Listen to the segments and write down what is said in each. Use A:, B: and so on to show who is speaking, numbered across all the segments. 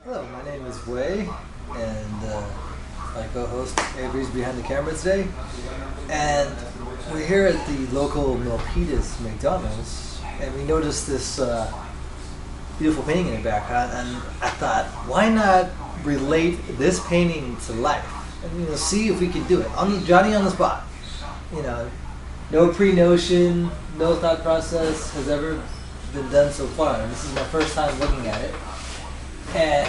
A: Hello, my name is Wei, and my co-host Avery's behind the camera today. And we're here at the local Milpitas McDonald's, and we noticed this beautiful painting in the background, and I thought, why not relate this painting to life? And see if we can do it. Johnny on the spot. No pre-notion, no thought process has ever been done so far. And this is my first time looking at it. And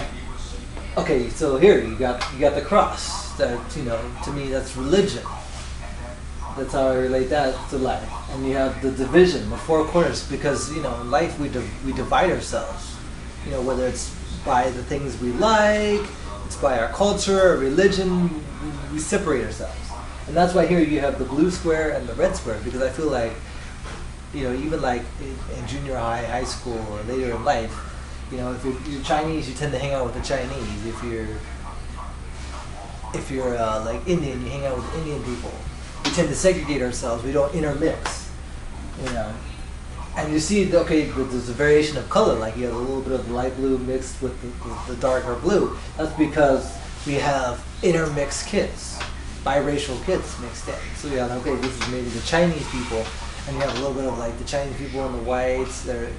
A: okay, so here you got the cross. That to me that's religion. That's how I relate that to life. And you have the division, the four corners, because in life we divide ourselves. Whether it's by the things we like, it's by our culture, our religion, we separate ourselves. And that's why here you have the blue square and the red square, because I feel like even like in junior high, high school, or later in life, if you're Chinese, you tend to hang out with the Chinese. If you're like Indian, you hang out with Indian people. We tend to segregate ourselves. We don't intermix. And you see, there's a variation of color. Like you have a little bit of the light blue mixed with the darker blue. That's because we have intermixed kids, biracial kids mixed in. So you have, this is maybe the Chinese people, and you have a little bit of like the Chinese people and the whites. They're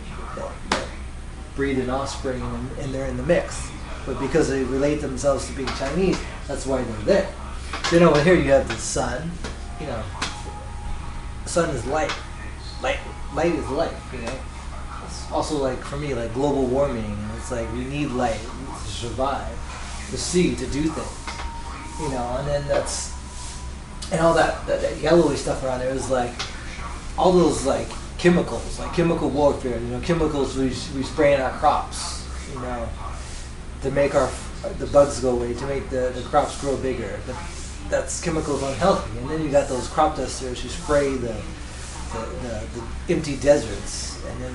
A: breed an offspring, and they're in the mix. But because they relate themselves to being Chinese, that's why they're there. Then over here you have the sun. Sun is light. Light is life. It's also like for me like global warming. It's like we need light to survive, to see, to do things. And then and all that yellowy stuff around there is like all those like chemicals, like chemical warfare. Chemicals we spray in our crops. To make the bugs go away, to make the crops grow bigger. But that's chemicals unhealthy. And then you got those crop dusters who spray the empty deserts. And then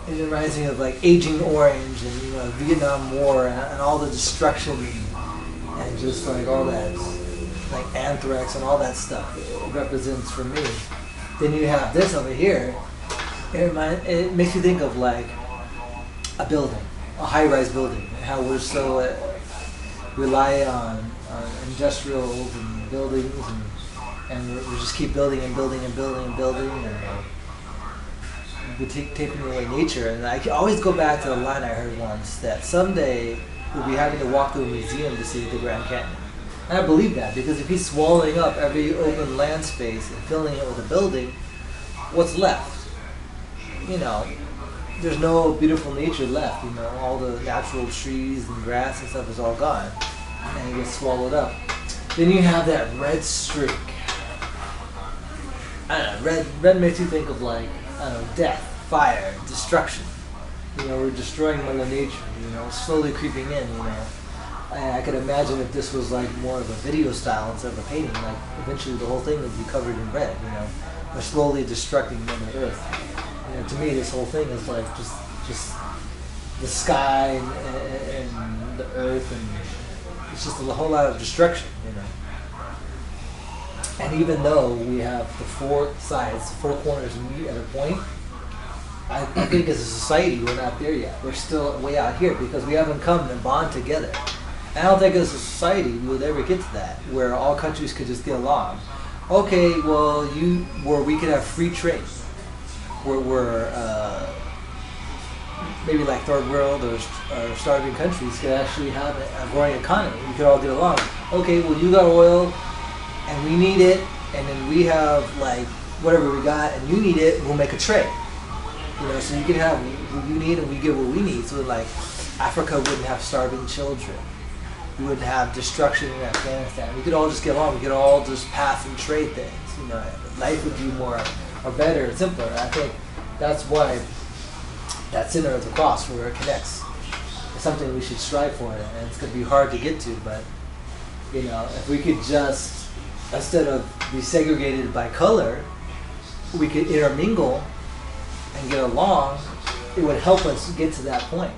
A: it reminds me of like Aging Orange and Vietnam War and all the destruction and just like all that like anthrax and all that stuff it represents for me. Then you have this over here. It makes you think of like a building, a high-rise building, and how we're so rely on industrials and buildings, and we just keep building and building and building and building, and we're taking away nature. And I always go back to the line I heard once that someday we'll be having to walk through a museum to see the Grand Canyon. And I believe that, because if he's swallowing up every open land space and filling it with a building, what's left? There's no beautiful nature left. All the natural trees and grass and stuff is all gone, and it gets swallowed up. Then you have that red streak. I don't know, red makes you think of like, death, fire, destruction. We're destroying Mother Nature, slowly creeping in, And I could imagine if this was like more of a video style instead of a painting, like eventually the whole thing would be covered in red, We're slowly destructing Mother Earth. To me, this whole thing is like just the sky and the earth, and it's just a whole lot of destruction, And even though we have the four sides, the four corners meet at a point, I think as a society we're not there yet. We're still way out here because we haven't come and bond together. And I don't think as a society we would ever get to that, where all countries could just get along. Okay, well, where we could have free trade. Where maybe like third world or starving countries could actually have a growing economy. We could all get along. Okay, well, you got oil, and we need it, and then we have like whatever we got, and you need it. We'll make a trade. So you can have what you need, and we get what we need. So like Africa wouldn't have starving children. We wouldn't have destruction in Afghanistan. We could all just get along. We could all just pass and trade things. Life would be more or better and simpler. I think that's why that center of the cross, where it connects, is something we should strive for, and it's going to be hard to get to. But if we could just, instead of be segregated by color, we could intermingle and get along. It would help us get to that point.